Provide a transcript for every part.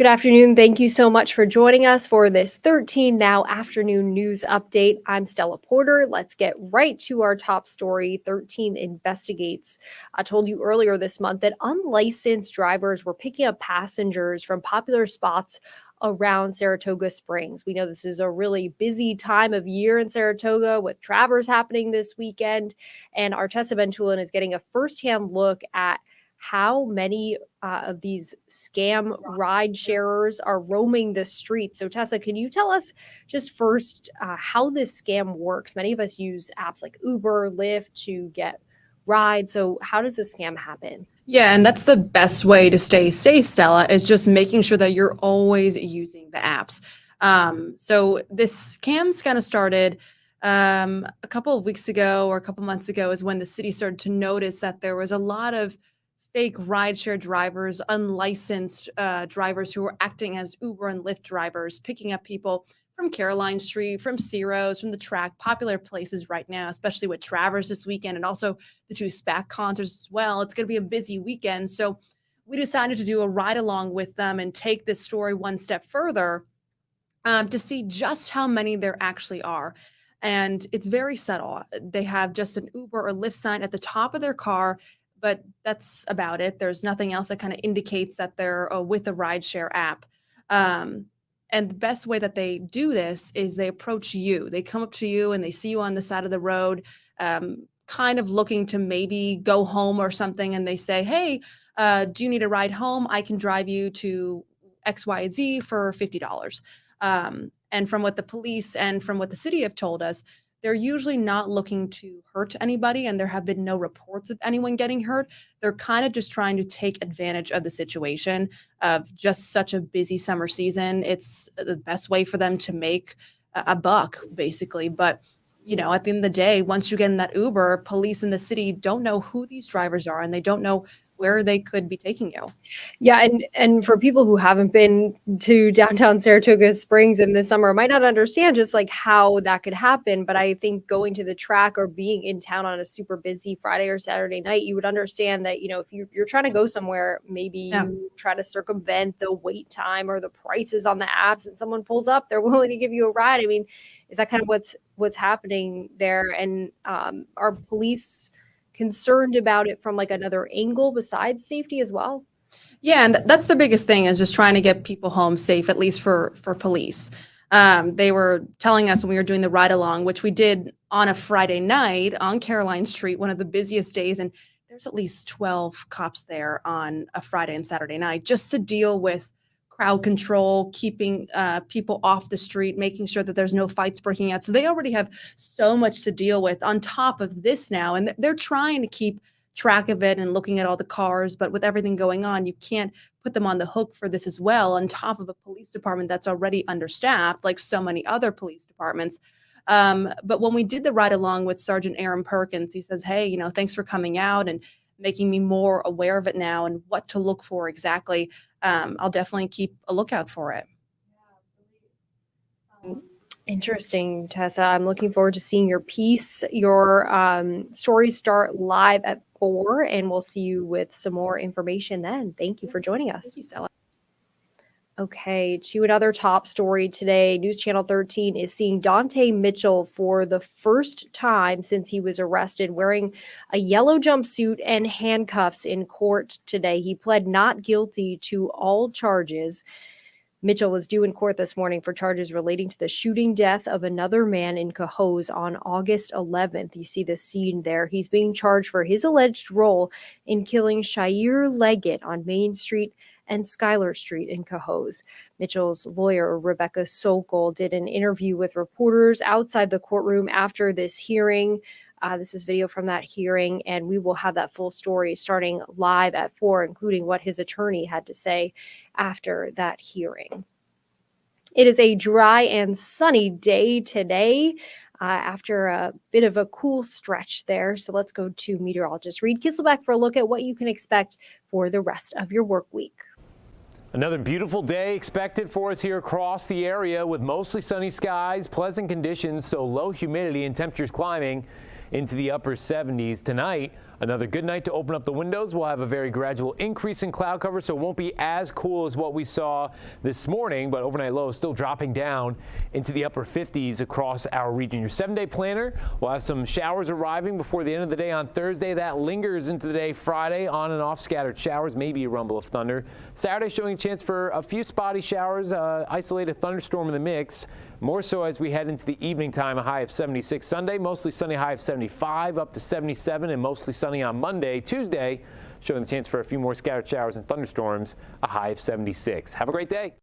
Good afternoon. Thank you so much for joining us for this 13 Now afternoon news update. I'm Stella Porter. Let's get right to our top story. 13 investigates. I told you earlier this month that unlicensed drivers were picking up passengers from popular spots around Saratoga Springs. We know this is a really busy time of year in Saratoga with Travers happening this weekend. And Artessa Ventulin is getting a firsthand look at how many of these scam ride sharers are roaming the streets. So, Tessa, can you tell us just first how this scam works? Many of us use apps like Uber, Lyft to get rides. So, how does this scam happen? Yeah, and that's the best way to stay safe, Stella, is just making sure that you're always using the apps. So this scam's kind of started a couple of weeks ago or a couple months ago is when the city started to notice that there was a lot of fake rideshare drivers, unlicensed drivers who were acting as Uber and Lyft drivers, picking up people from Caroline Street, from Ciro's, from the track, popular places right now, especially with Travers this weekend and also the two SPAC concerts as well. It's going to be a busy weekend. So we decided to do a ride along with them and take this story one step further to see just how many there actually are. And it's very subtle. They have just an Uber or Lyft sign at the top of their car, but that's about it. There's nothing else that kind of indicates that they're with a rideshare app. And the best way that they do this is they approach you. They come up to you and they see you on the side of the road, kind of looking to maybe go home or something. And they say, hey, do you need a ride home? I can drive you to X, Y, and Z for $50. And from what the police and from what the city have told us, they're usually not looking to hurt anybody, and there have been no reports of anyone getting hurt. They're kind of just trying to take advantage of the situation of just such a busy summer season. It's the best way for them to make a buck, basically. But at the end of the day, once you get in that Uber, police in the city don't know who these drivers are, and they don't know where they could be taking you. Yeah, and for people who haven't been to downtown Saratoga Springs in the summer might not understand just like how that could happen. But I think going to the track or being in town on a super busy Friday or Saturday night, you would understand that, if you're trying to go somewhere, maybe you try to circumvent the wait time or the prices on the apps and someone pulls up, they're willing to give you a ride. I mean, is that kind of what's happening there? And are police concerned about it from like another angle besides safety as well? Yeah, and that's the biggest thing is just trying to get people home safe, at least for police. They were telling us when we were doing the ride along, which we did on a Friday night on Caroline Street, one of the busiest days, and there's at least 12 cops there on a Friday and Saturday night just to deal with crowd control, keeping people off the street, making sure that there's no fights breaking out. So they already have so much to deal with on top of this now, and they're trying to keep track of it and looking at all the cars. But with everything going on, you can't put them on the hook for this as well, on top of a police department that's already understaffed, like so many other police departments. But when we did the ride along with Sergeant Aaron Perkins, he says, hey, thanks for coming out and making me more aware of it now and what to look for exactly. I'll definitely keep a lookout for it. Interesting, Tessa. I'm looking forward to seeing your piece. Your stories start live at 4, and we'll see you with some more information then. Thank you for joining us. Thank you, Stella. Okay, to another top story today. News Channel 13 is seeing Dante Mitchell for the first time since he was arrested wearing a yellow jumpsuit and handcuffs in court today. He pled not guilty to all charges. Mitchell was due in court this morning for charges relating to the shooting death of another man in Cohoes on August 11th. You see the scene there. He's being charged for his alleged role in killing Shair Leggett on Main Street and Schuyler Street in Cohoes. Mitchell's lawyer, Rebecca Sokol, did an interview with reporters outside the courtroom after this hearing. This is video from that hearing, and we will have that full story starting live at 4, including what his attorney had to say after that hearing. It is a dry and sunny day today after a bit of a cool stretch there. So let's go to meteorologist Reed Kisselbeck for a look at what you can expect for the rest of your work week. Another beautiful day expected for us here across the area with mostly sunny skies, pleasant conditions, so low humidity and temperatures climbing. into the upper 70s. Tonight, another good night to open up the windows. We'll have a very gradual increase in cloud cover, so it won't be as cool as what we saw this morning, but overnight lows still dropping down into the upper 50s across our region. Your 7-day planner will have some showers arriving before the end of the day on Thursday. That lingers into the day Friday, on and off scattered showers, maybe a rumble of thunder. Saturday showing a chance for a few spotty showers, isolated thunderstorm in the mix. More so as we head into the evening time, a high of 76. Sunday, mostly sunny, high of 75, up to 77, and mostly sunny on Monday. Tuesday, showing the chance for a few more scattered showers and thunderstorms, a high of 76. Have a great day.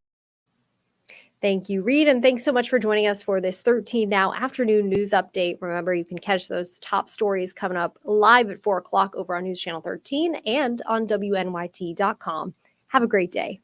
Thank you, Reed, and thanks so much for joining us for this 13 Now afternoon news update. Remember, you can catch those top stories coming up live at 4 o'clock over on News Channel 13 and on WNYT.com. Have a great day.